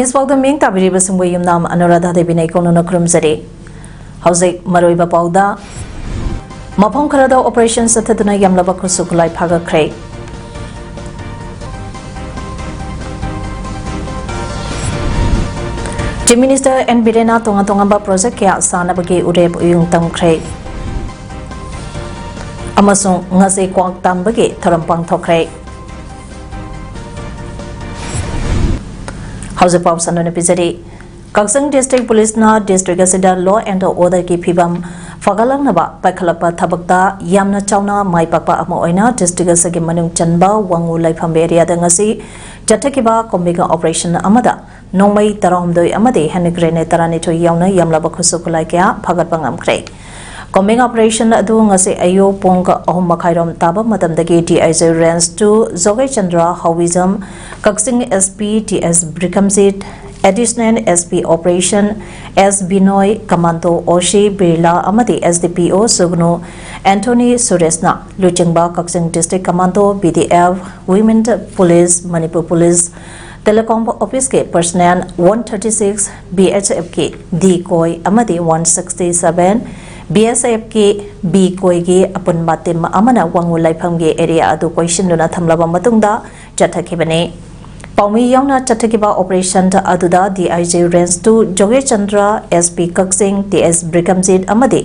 Miss Welcome Ming Tabiri Basumwe Yumnam Anuradha de Binaikono Krumzari. House Maroiba Pauda Mapong Karada Operation Satana Yamlaba Kusukulai Paga Cray. Chief Minister and Birena Tongatongamba Project Kya Sanabagi Ureb Yung Tam Cray. Amasung Ngase Kwak Tambagi Tarampang Tokray. House of Pops and Episode Kaksang District Police na District Asida Law and Order Ki Pibam Fagalang Naba Pakalapa Tabakta Yamna Chawna Mai Papa Amoina District Asagi Manung Chanba Wangu Laifamberia Dangasi Jatakiba Kombiga Operation Amada Nomai Taramdoi Amade Hanigrene Taranito Yauna Yamlaba Kusukulaikia Pagatbangam Craig Combing operation adu ngasi ayo pongka ahum makhairom taba matamdagi DIJ Range 2 Zogai Chandra Hawizam Kaksing SP TS Brikamsit Additional SP Operation S Binoy Commando Oshi Birla Amadi SDPO Sugno Anthony Suresna Luchingba Kaksing District Commando BDF Women Police Manipur Police Telecom Office ke personnel 136 BHF ke Decoy Amadi 167 BSF ke B koigi apun batim amana wangu laifamge area adu question duna thamlaba matungda chathakibane paumi yauna chathakiba operation ta aduda DIJ Range 2 Joge Chandra SP Kaksing TS Brikamjit amadi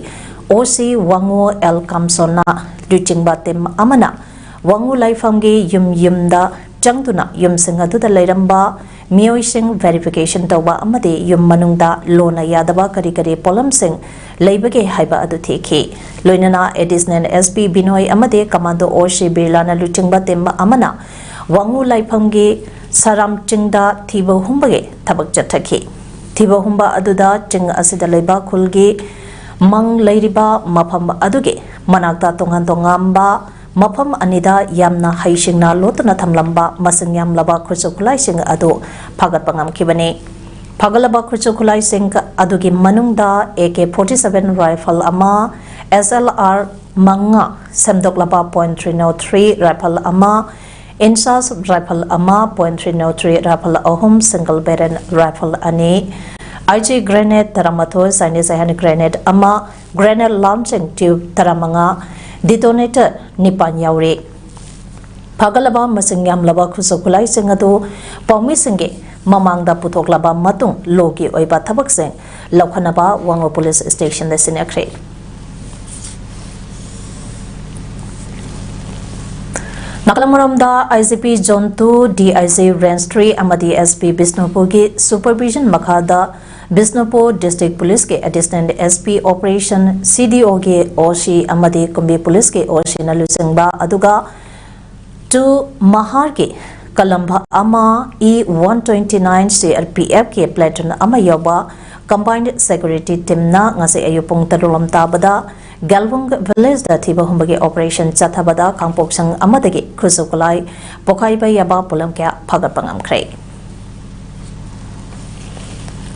OC wangu L Kamsona Luching batim amana wangu laifamge yumda changtuna yumsing aduda lairamba Mioising verification tawa amadi yum manungda lona yadaba kari kari polam sing Laibage Haiba Aduteki, Loinana Additional SP Binoy Amade, Commando Oshi Birlana Luchingba Timba Amana, Wangu Laipamge, Saram Chingda, Tibo Humbage, Tabak Jataki, Tibo Humba Aduda, Ching Asida Laiba Kulge, Mang Ladiba, Mapam Aduge, Manakta Tongantongamba, Mapam Anida, Yamna Haishingna, Lotana Tamlamba, Masangyam Laba Kursukulai Sing Adu, Pagat Pangam Kibane. Pagalaba Kursukulai Sing Adugi Manungda AK-47 rifle ama SLR Manga Semdoklaba .303 rifle ama Insas rifle ama .303 rifle ahum single barrel rifle ani IG grenade taramato Chinese hand grenade ama grenade launching tube taramanga detonator nipan yauri Pagalaba Masingyam Laba Kursukulai Sing Adu Paumi Singe Mamangda Putoklaba Matung Logi Oiba Tabaksing Laukhanaba Wango Police Station the Sinakre. Nakalamuramda ICP Zone 2 DIC Range 3 Amadi SP Bisnupurgi Supervision Makada Bisnupur District Police ke Additional SP Operation CDO ke Oshi Amadi Kumbi Police ke Oshi Nalusingba Aduga to Mahar ke Kalamba Ama E129 CRPF ke Platon Ama Yoba Combined Security Team na ngasi ayupong tarulam tabada Galwang Village da Tiba Humbagi Operation Chatabada Kangpoksang Amadagi Kusukulai Pokaiba Yaba Pulam kya Pagapangam Kray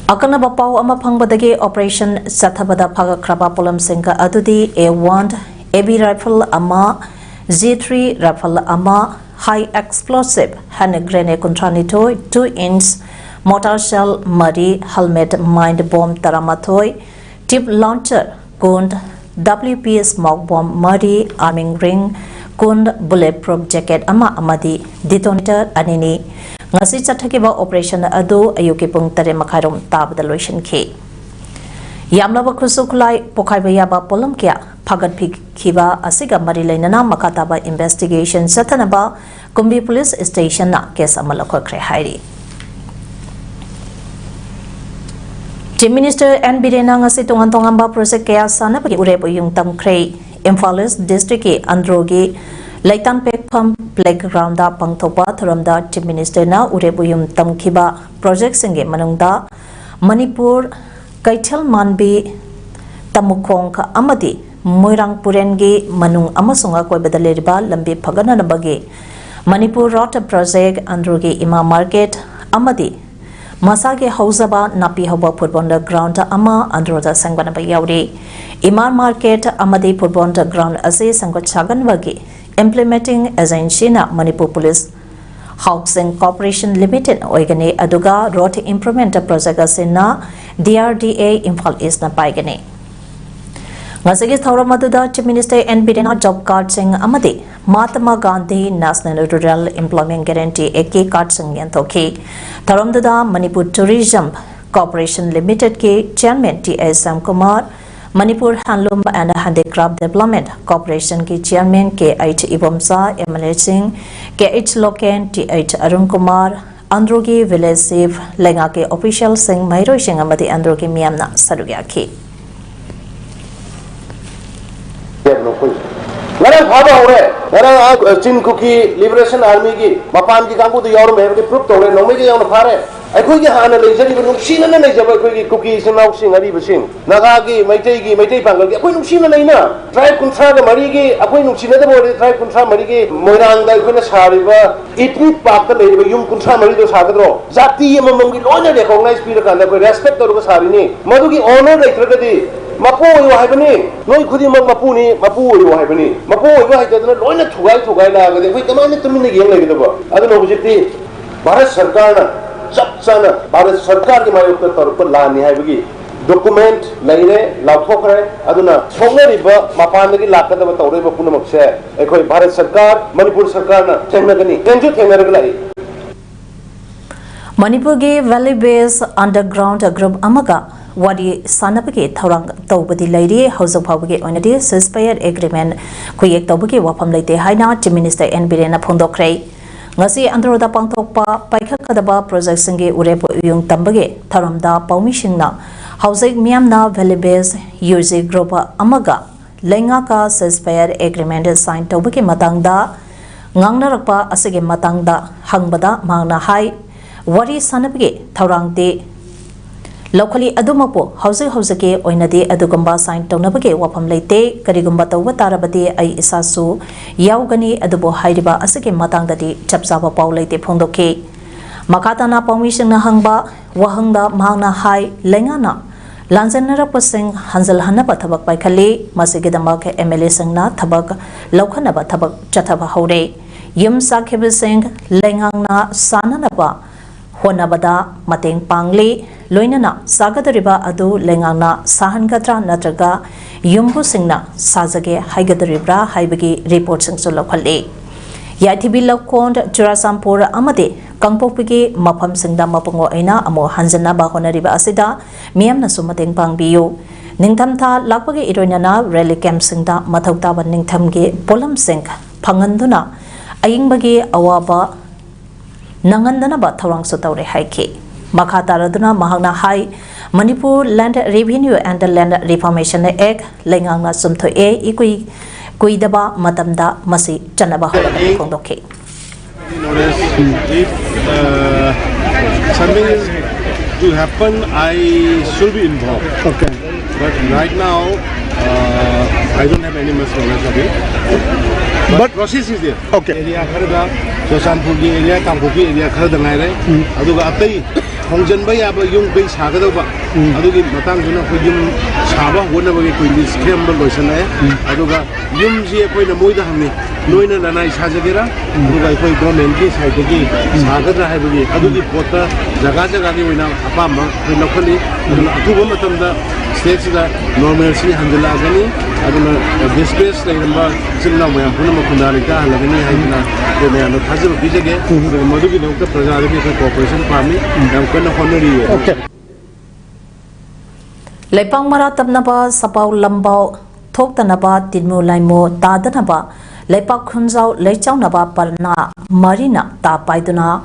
Akana Bapau Ama Pangbadagi Operation Chatabada Pagakraba Pulam Singa Adudi A1 AB Rifle Ama Z3 Rifle Ama High explosive hand grenade contranito 2-inch mortar shell muddy helmet mine bomb taramatoi tip launcher kund WP smoke bomb muddy arming ring kund bulletproof jacket ama amadi detonator anini ngasi chathakiba operation adu ayuki pung tare makhairom tabda loition ke Yamlaba Kusukulai Pokaiba Yaba Polam Kya Pagat Kiba Asiga Mari Lainana Makataba Investigation Satanaba Kumbi Police Station na case Amalako Hairi. Chief Minister and Birena ngasi tongantongamba project kaya sana pagi urepo yung tam kray Imphal East District ki Androgi Laitan Pekpham Playground da pangthokpa thoramda Chief Minister na urebuyum tamkhiba project singe manungda Manipur Kaithal Manbi Tamukhong ka amadi Moirang Purengi Manung Amasunga Koibada Leriba Lambi Pagana Nabagi Manipur Road Project Androgi Ima Market Amadi Masage Hausaba Napi Haba Putbonda Ground Ama Androda Sangbanaba Yauri Ima Market Amadi Putbonda Ground Ase Sangot Chagan Wagi Implementing Agencyna Manipur Police Housing Corporation Limited Oigani Aduga Road Improvement Project Asena DRDA Imphal East na Paigani Ngasigi Thauramada Chief Minister NBDna Job Card Sing Amadi Mahatma Gandhi National Rural Employment Guarantee Eki Card Sing Yantoki Tharamdada Manipur Tourism Corporation Limited Ki Chairman T.S. Sam Kumar Manipur Handloom and Handicraft Development Corporation Ki Chairman K.H. Ibomsa MLA Singh K.H. Loken T.H. Arun Kumar Androgi Village Chief Lenga ke Official Singh Mairo Singh Amadi Androgi Miyamna Sarugyaki Ngarang phaba hore ngarang Chin Kuki Liberation Army ki mapan ki kangku tu yaur mehri proof tore nomai ki yaur phare akhoi ki hana leisari benung sina na nei jaba akhoi ki Kuki sinau sing ari basing naga ki maitai pangal ki akhoi nung sina nei na tribe kuntra ga mari ki akhoi nung sina da bore tribe kuntra mari ki moirang da akhoi na sariba itni pak ta leiba yum kuntra mari do sagadro jati amam ki loina recognize pira kanda ko respect toru ko sarini madu ki honor leitra ga di Mapu yo haibani noi khudi mag mapu yo haibani mapu yo haidana loina thugai la ga de koi kamane tumin ne yeng lagi ba aduna hujiti Bharat Sarkar na chap chana Bharat Sarkar ki mayok tar par la ni haibagi document laire lauthokre aduna thongri ba mapan gi lakada ba tawre ba puna makse ekoi Bharat Sarkar Manipur Sarkar na thengnagani kenju thengnaraglai Manipur gi Valley Base Underground Group Amaga Wadi Sanapaki Taurang Taubadi Lady House of Pabaki Onadi Ceasefire Agreement Kuyek Taubaki Wapam Late Haina Chief Minister NBDna Pondokre Ngasi Androda Pangtokpa Paika Kadaba Project Singi Urepo Yung Tambage Taramda Paumishingna Housing Miamna Valley Base UZ Group Amaga Lenga ka Ceasefire Agreement Signed Taubaki Matangda Ngangnarakpa Asige Matangda Hangbada Mangna Hai Wadi Sanapaki Taurang de Locally Adumapo, Hoseke, Oinade, Adugamba sign Tonabake, Wapam Late, Karigumba Watarabade, I Isasu, Yaugani, Adubo Haidiba, Asake Matangadi, Chapsaba Paulate Pondoke, Makatana Permission Hangba, Wahanga, Mahana Hai, Lengana, Lanzanara Pusing, Hansel Hanaba Tabak by Kale, Masigedamaka, MLA Sangna, Tabak, Lokanaba Tabak, Chataba Hode, Yum Sakibising, Lengana, Sananaba, Honabada, Mateng Pangli, Loinana, Sagadariba Adu, Lengana, Sahangatra Natraga, Yumbu Singna, Sazage, Haigadaribra, Haibagi, reports in Solokale. Yatibi Lokond, Jurasampur Amade, Kangpopigi, Mapam Singda Mapungo Aina, Amo Hanzanaba Honariba Asida, Miam Nasumateng Pang Bio. Ningtamta, Lakpagi Ironana, Relicam Singda, Matauta, Ningtamge, Polam Sink, Panganduna, Ayingbagi, Awaba, Nangandanaba Tarang Sotaure Haike. Makataraduna Mahana Hai, Manipur Land Revenue and the Land Reformation Act, Lenganga Sumto A, Kuidaba, Matamda, Masi, Janaba Hondoke. If something is to happen, I should be involved. Okay. But right now, I don't have any much knowledge of it. But process is there. Okay. Area Kharada, Sosanpurgi area, Kampuki area Kharada Nare, Aduga Atai, Hongjanbay Aba Yung Bay Sagadova, Adugi Matanguna, Yum Saba, whenever we could this Campbell Loisana, Aduga Yum Zia Point Moida Hami, Noina Lana Sazagira, Aduga Point Government, Hagagi, Sagada Habagi, Adugi Pota, Zagaja Gadi, Apama, locally, Atubamatanda, states that normalcy Handela Gani, Aduna disgrace like number Silna, Punama Kundalika, Lagani, Hagina, the Hazard Bijage, the Madugi Noka Preservation Corporation Farming, and Kuna Honori. Okay. Lepang Maratabnaba, Sapau Lambao, Toktanaba, Tidmu Laimo, Tadanaba, Lepak Kunzau, Lechaunaba, Parna, Marina, Ta Paiduna,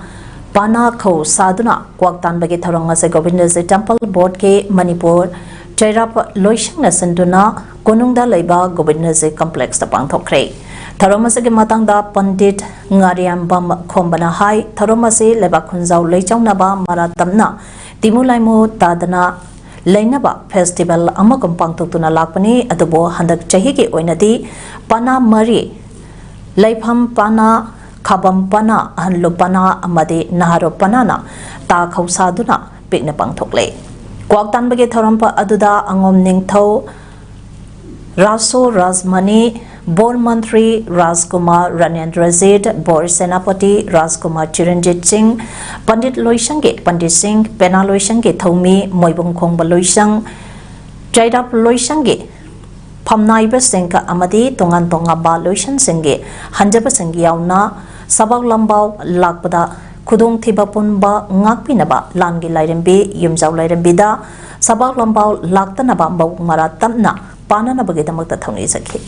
Pana Ko, Saduna, Kwaktan Bagitaranga Segovinders, Temple Board K, Manipur, Jairap Loishang Sanduna Konungda Leba Govindaji Complex the Pangthokre Tharomasi Matangda Pandit Ngariam Bam Kombana Hai Tharomasi Leba Kunzau Leichang Naba Maratamna Timulaimo Tadana Lainaba Festival Amakum Pangtokuna Lakpani Adubo Handak Chahiki Oinadi Pana Mari Laipam Pana Kabam Pana Hanlupana Amadi Naharo Panana Ta Kausaduna Bigna Pangtokle Kwaktan Bagi Tharampa Aduda Angom Ningthau Raso Razmani Bor Mantri Rajkumar Ranendrazid Bor Senapati Rajkumar Chiranjit Singh Pandit Loishange Pandit Singh Pena Loishange Thomi Moibung Khongba Loishang Jairap Loishange Pamnaiba Singha Amadi Tongan Tongaba Loishan Singhe Hanjaba Singh Yauna Sabak Lambau Lakpada Kudung Thiba Punba Ngakpinaba Langi Lairambi Yumjau Lairambida Sabak Lambau Laktanaba Bau Maratamna Panana Bagitamakta Thoni Sakhi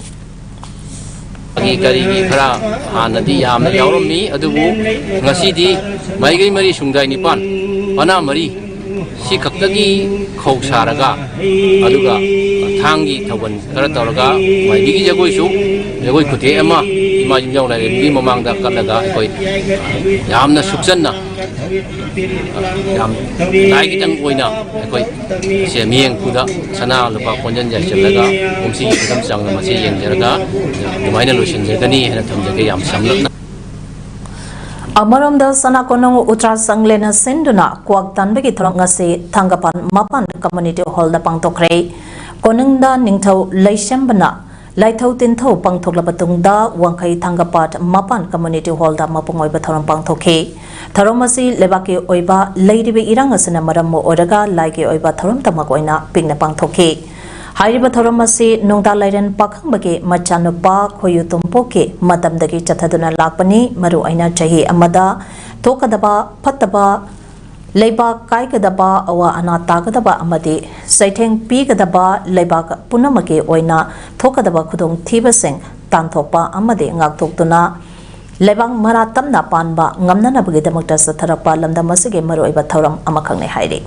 Kari khara hanadi yamna yaurami adubu ngasidi maigai mari sungdai nipan pana mari si khaktagi khau saraga aduga thangi thawan khara tawraga maigi jagoi su jagoi khuthe ama ima jimjau lai bi mamangda kalaga koi yamna sukjanna yam dai kitang oina koi se mieng kuda sana lupa konjan jai chalaga umsi kudam changna masi yeng jaraga dumaina lotion jagani hena thamjage yam samlakna Amaramda Sana Konong Utra Sanglena Sinduna Kwaktan Bagi Throngasi Thangapan Mapan Community Hall da Pangtokre Konungda Ningthau Leishambana Laithau Tinthau Pangthokla Batungda Wangkai Thangapat Mapan Community Hall da Mapungoi Batharam Pangtokhe Tharomasi Lebaki Oiba Leidibe Irangasana Maramo Oraga Laiki Oiba Tharom Tamakoina Pingna Pangtokhe Hairiba Tharamasi Nongda Lairen Pakhang Bagi Machanupa Khoyutumpoke Matamdagi Chathaduna Lakpani Maru Aina Chahi Amada Tokadaba Pataba Leiba Kaikadaba Awa Anatagadaba Amadi Saiteng Pigadaba Leiba Punamaki Oina Tokadaba Kudung Thiba Singh Tantopa Amadi Ngaktoktuna Lebang Maratamna Panba Ngamnana Bagidamakta Satharapa Lamdamasige Maru Iba Tharam Amakangne Hairi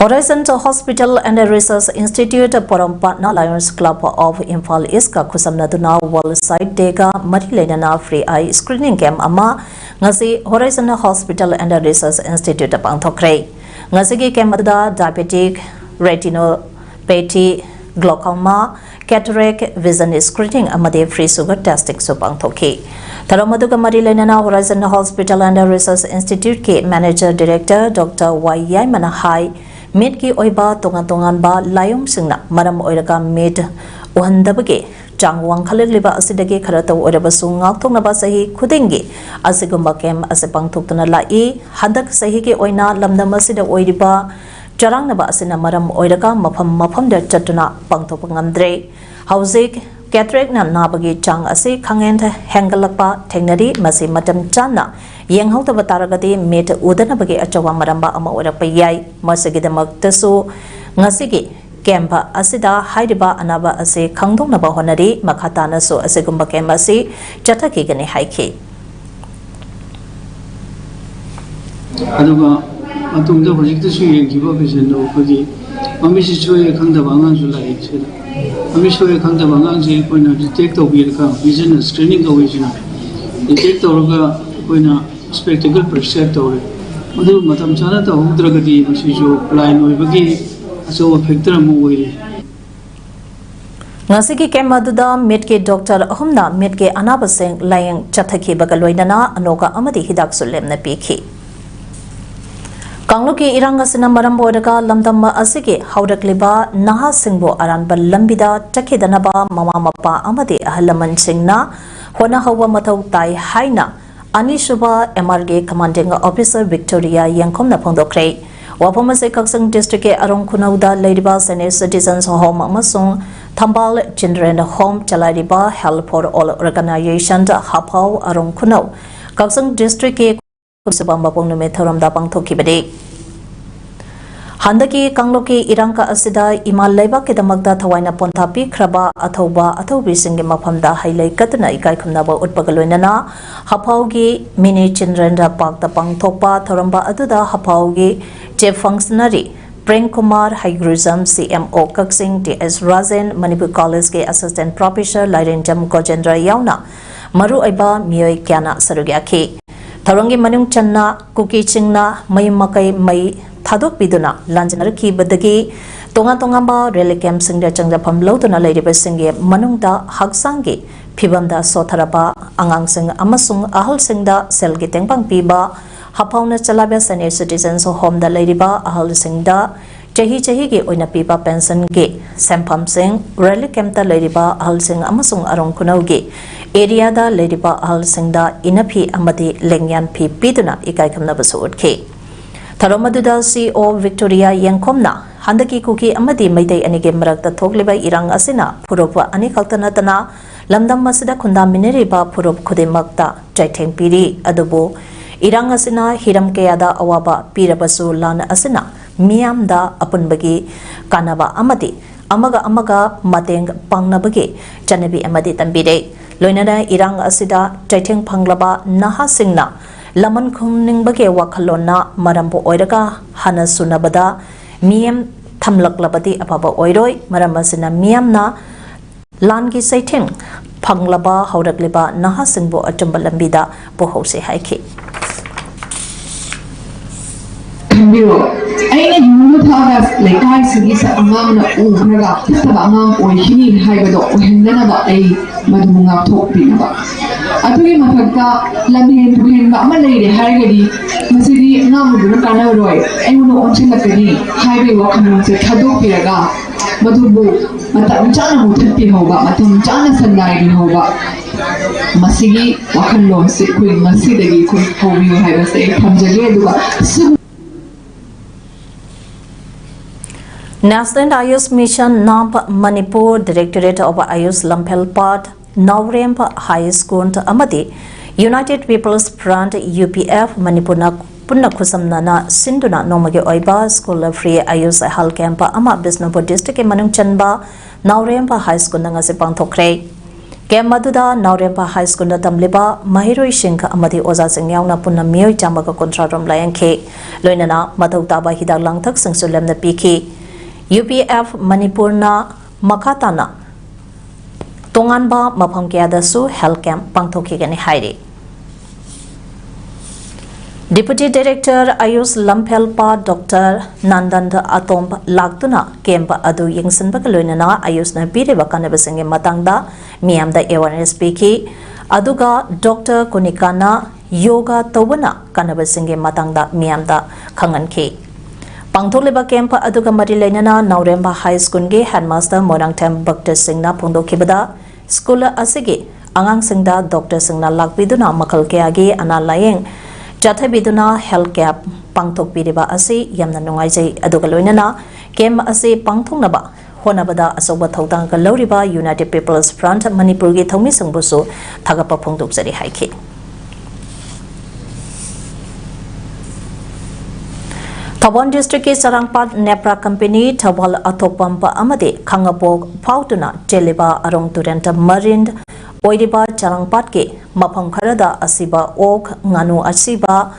Horizon Hospital and Research Institute Parampatna Lions Club of Imphal Iska Kusamnaduna World Side Dega Marilenana Free Eye Screening Camp Ama Ngasi Horizon Hospital and Research Institute Pangthokre Ngasi Camp da Diabetic Retinopathy Glaucoma Cataract Vision Screening Amade Free Sugar Testing So Pangthokhe Tharamaduga Marilenana Horizon Hospital and Research Institute Ke Manager Director Dr. Y. Manahai Mid ki oiba tongan ba layum singna maram oiraga mid uhandabage changwang khaliliba asidagi kharato oirabasu ngakthoknaba sahi khudingi asigumba kem asepang thoktuna lai hadak sahi ke oina lamdam asida oiriba charangnaba asina maram oiraga mafam da chatuna pangthok ngamdre hauzik cataract na nabagi chang ase khangen hengalakpa thengnari masi matam chana yenghauta bataragadi met udana bagi achawa maramba ama orakpa yai masagidamaktasu ngasigi kemba asida hairiba anaba ase khangdongnaba honari makhatana so asegumba kemasi chathaki gani haiki aduga atungda project su yengiba besen do kogi amisi choye khangda bangan su lai chela amisi choye khangda bangan je koina detect obirka vision screening ko vision detect oroga koina spectacle percept ore adu matam chana ta hudragadi masi jo line oibagi aso factor amu oire Ngasigi Kemaduda Medke Doctor Ahumna Medke Anabaseng Layang Chathaki Bagaloinana Anoga Amadi Hidak Sulemna Piki Kangluki Irangasina Marambodaga Lamdama Asigi Haudakliba Naha Singbo Aranba Lambida Takidanaba Mama Mapa Amadi Ahalaman Singna Hona Hawa Matau Tai Haina Anishuba MRG Commanding Officer Victoria Yankomna Pondokre Wapamase Kaksang District Arong Kunauda Ladiba Senior Citizens Home Amasung Tambal Children Home Chalariba Help for All Organization Hapau Arong Kunau Kaksang District Kusabamba Pongnume Thoram da Pangtokibade Handaki Kangloki Iranka Asida Imal Leba Kidamakda Tawaina Pontapi Kraba Athoba Athobi Singi Mapamda Hailai Katuna Ikai Kumnaba Utpagaloinana Hapaugi Mini Chinrenda Park the Pang Thopa Thoramba Aduda Hapaugi Chief Functionary Prem Kumar Hygrism CMO Kaksing TS Razen Manipur College ke Assistant Professor Lairen Jam Gojendra Yauna Maru Aiba Miyoi Kyana Sarugyaki Thorangi Manung Channa Kuki Chingna Mai Makai Mai Thadok Biduna Lanjanarki Badagi Tonga Tongamba Rally Camp Singda Changjapam Lotuna Lady Besingi Manungda Hagsangi Pibamda Sotaraba Angang Sing Amasung Ahal Singda Selgi Tengpang Piba Hapauna Chalabia Senior Citizens Home the Ladyba Ahal Singda Chahi Gi Oina Piba Pension Gi Sampam Sing Rally Camp the Ladyba Ahal Sing Amasung Arong Kunaugi Area da Ladyba Ahal Singda Inapi Amadi Lengyan Pi Piduna Ikai Kamnabasu Utki Tharomaduda CEO Victoria Yankomna Handaki Kuki Amadi Maitei Anige Marakta Thogliba Irang Asina Puropa Ani Kaltanatana Lamdam Masida Kunda Mineriba Purop Kudimakta Jaiteng Piri Adubu Irang Asina Hiram Kayada Awaba Pirabasu Lana Asina Miamda Apunbagi Kanaba Amadi Amaga Mateng Pangnabagi Janabi Amadi Tambide Loinada Irang Asida Jaiteng Panglaba Naha Singna Laman Kumning Bage Wakalona Marambo Oiraga Hana Sunabada Miam Tamlaklabadi Apaba Oiroi Maramasina Miamna Langi Saiting Panglaba Hauragliba Naha Singbo Ajumbalambida Bohose Haiki Aina yunu thara lekai sigi sa amam na ugraga taba amam oihini haibado ohendana ba ai madmunga thokpi ba aturi mathakka lamhen buhen ba amalai haigadi masidi ngam duna kana roi ainu onchen lakadi haibe wa khamun se thadok piraga madubu matam chana muthapi hoba matam chana sanai bi hoba masigi wakhalom se kui masidagi kui hobi haiba se thamjage duga National Ayush Mission Namp Manipur Directorate of Ayush Lampel Part Nauremp High School Amadi United People's Front UPF Manipur na Punna Kusamnana Sinduna Nomagi Oiba School Free Ayush Health Camp Ama Bisnupur District Manung Chanba Nauremp High School Nangasi Pangthokre Camp Maduda Nauremp High School Tamliba Mahiroi Singh Amadi Oza Singyawna Punna Miyoi Chambaga Contratom Layanke Loinana Matau Taba Hidak Langthak Singsulemna Piki UPF Manipurna Makatana Tonganba Mapam Kyadasu Health Camp Pangthokigani Hairi Deputy Director Ayush Lampelpa Dr. Nandanda Atomb Lagtuna Camp Adu Yingsan Bakaloinana Ayush na Bire Bakanabasingi Matangda Miamda Awareness Piki Aduga Dr. Kunikana Yoga Tobana Kanabasingi Matangda Miamda Kanganki Pangtholiba Camp Aduga Marilainana Nauremba High School ge Headmaster Morangtem Bhakta Singna Pungdokibada School Asigi Angang Singda Dr. Singna Lakbiduna Makal Kayagi Ana Layeng Jathabiduna Health Camp Pangthokpiriba Asi Yamna Nungaijai Aduga Loinana Camp Asi Pangthongnaba Honabada Asoba Thaudang Kaloriba United People's Front Manipur ge Thomi Singbusu Thagapa Pungdoksari Haiki Thawal District ke Sarangpat Nepra Company Thawal Athopampa Amade Khangapok Pautuna Jeliba Arong Turenta Marine Oiriba Sarangpat ke Mapam Kharada Asiba Ok Nganu Asiba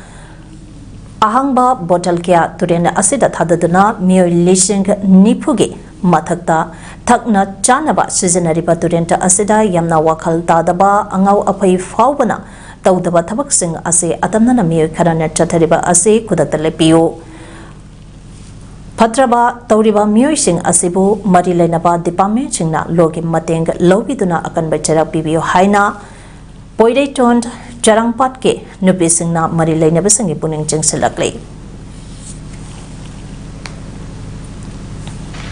Ahangba Bottle Kya Turena Asida Thadaduna Mio Lishing Nipugi Mathakta Thakna Chanaba Sizinariba Turenta Asida Yamna Wakal Tadaba Angau Apai Faubana Taudaba Tabak Sing Ase Atamna Mio Karana Chatariba Ase Kudatalepiu Patraba Tauriba Muising Asibu Marilainaba Department Chingna Logi Mateng Lobiduna Akan Bacharak Bibio Haina Poide Tond Jarang Patke Nubisingna Marilainabasangi Puning Jingsilakli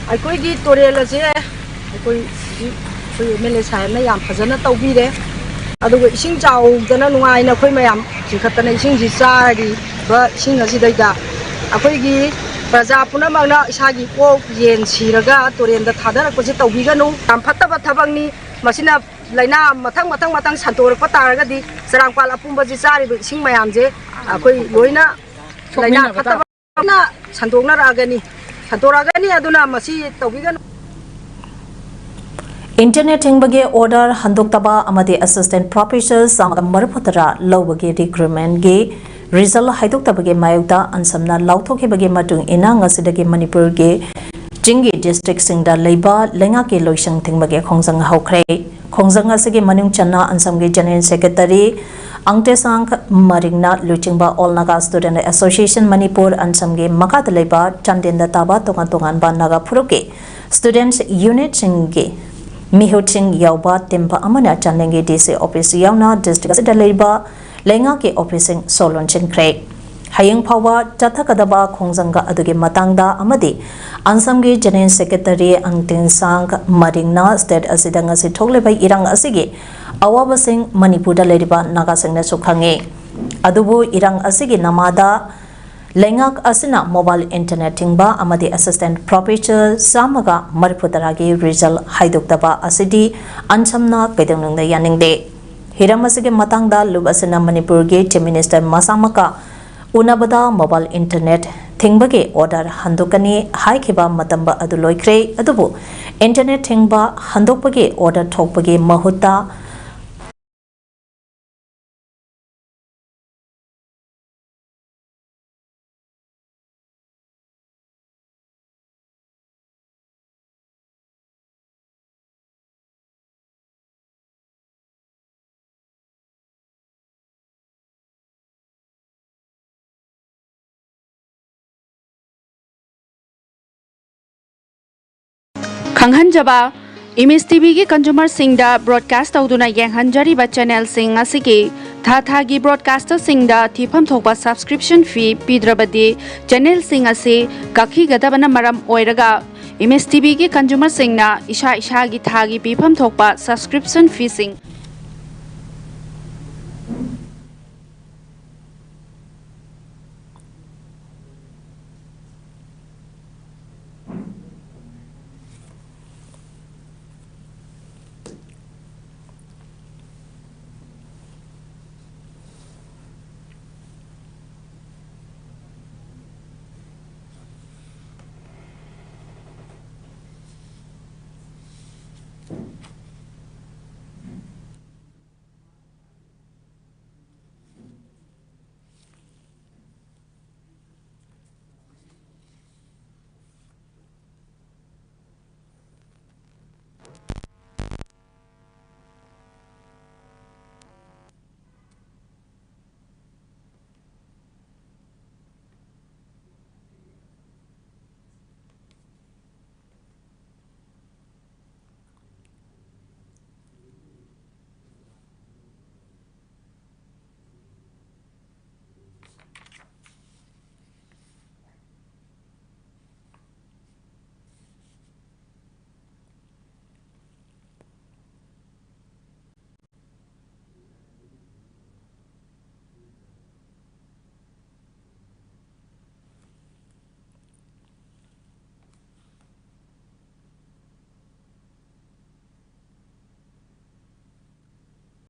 Aikoigi Torelase Akoi Melisai Mayam Hazana Taubide Adu Sing Chow Dana Nuaina Koi Mayam Chikatana Sing Jisari but Sing Asidaka Akoigi Praja Punamana Isagi Po Yen Siraga Torenda Tadana Cosita Vigano and Pataba Tabani Masina Laina Matang Santor Pataragadi Sarangpala Pumba Jisari Sing Mayamje Akoi Loina Laina Pataba Santona Ragani ꯍꯟꯗꯣꯔꯛꯒꯅꯤ ꯑꯗꯨꯅ ꯃꯁꯤ ꯇꯧꯕꯤꯒꯅꯨ internet हिंबगे order हंदोक्तबा अमदे assistant professor मरफतरा लौबगे recruitment गे result हाइदोक्तबगे मायुक्ता अनसमना लाउथोखेबगे मतुंग इना ngasiदगे मणिपुर गे चिंगी डिस्ट्रिक्ट सिंगदा लेबा लेंगा के लोइसंग थिंबगे खोंजंग हौख्रे खोंजंग असगे मनुंग चन्ना अनसमगे जनरल सेक्रेटरी अंगतेसांग मरिंगना लुचिंगबा all Naga student association Manipur अनसमगे मकाद लेबा चंदेंदा ताबा तोंगान तोंगान बा नागा फुरुके स्टूडेंट्स यूनिट सिंगे मिहुचिंग यावबा टिम्पा अमना चंदेंगे डीसी ऑफिस यावना डिस्ट्रिक्ट असिदा लेबा लेंगा के ऑफिसिंग सोलोन चिनख्रे हयंग फावा चथकदबा खोंजंगा अदुगे मतंगदा अमदि अंसमगे जनरल सेक्रेटरी अंगतेसांग मरिंगना स्टेट असिदा ngasi थोकलेबा इरंग असिगे अवाबसिंग मणिपुरदा लेरिबा नागासिंगना सुखंगे अदुबु इरंग असिगे नमादा लेंगाक असिना मोबाइल इंटरनेट थिंगबा अमदि असिस्टेंट प्रोफेसर सामगा मरफुतरागे रिजल्ट हाइदोक्तबा असिदि अनसमना कैदंगनंगदा यानिंगदे हिरम असिगे मतंगदा लुब असिना मणिपुरगे चीफ मिनिस्टर मसामका उनबदा मोबाइल इंटरनेट थिंगबगे ऑर्डर हंदोकनी हाइखिबा मतंबा अदु लोइख्रे अदुबु इंटरनेट थिंगबा हंदोकबगे ऑर्डर थोकबगे महुता खंगहनजबा इमेज टीवी की कंज्यूमर सिंगदा ब्रॉडकास्ट तौदुना येंगहनजरीबा चैनल सिंग असिगे थाथागी ब्रॉडकास्टर सिंगदा थिफम थोकबा सब्सक्रिप्शन फी पीद्रबदि चैनल सिंग असे काखीगदबना मरम ओइरगा इमेज टीवी की कंज्यूमर सिंगना इशा इशागी थागी पीफम थोकबा सब्सक्रिप्शन फी सिंग